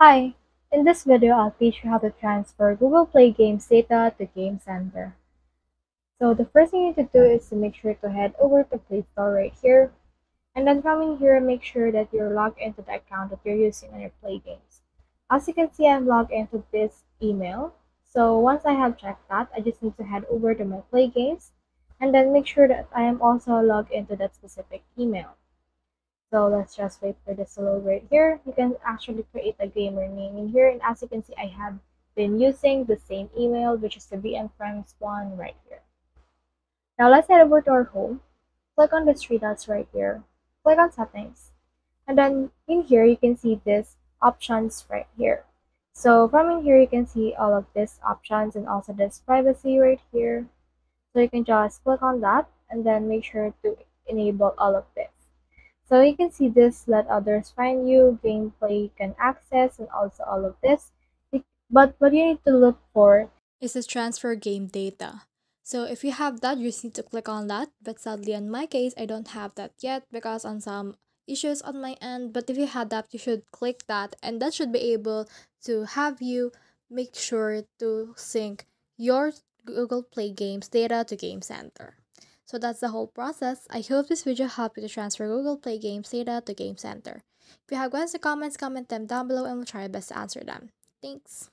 Hi, in this video I'll teach you how to transfer Google Play Games data to Game Center. So the first thing you need to do is to make sure to head over to Play Store right here. And then from in here, make sure that you're logged into the account that you're using on your Play Games. As you can see, I'm logged into this email. So once I have checked that, I just need to head over to my Play Games and then make sure that I am also logged into that specific email. So let's just wait for this to load right here. You can actually create a gamer name in here. And as you can see, I have been using the same email, which is the VN Friends one right here. Now let's head over to our home. Click on the three dots right here. Click on settings. And then in here, you can see this options right here. So from in here, you can see all of these options and also this privacy right here. So you can just click on that and then make sure to enable all of this. So you can see this, let others find you, gameplay can access, and also all of this. But what you need to look for is to transfer game data. So if you have that, you just need to click on that. But sadly, in my case, I don't have that yet because on some issues on my end. But if you had that, you should click that, and that should be able to have you make sure to sync your Google Play Games data to Game Center. So that's the whole process. I hope this video helped you to transfer Google Play Games data to Game Center. If you have questions or comments, comment them down below and we'll try our best to answer them. Thanks.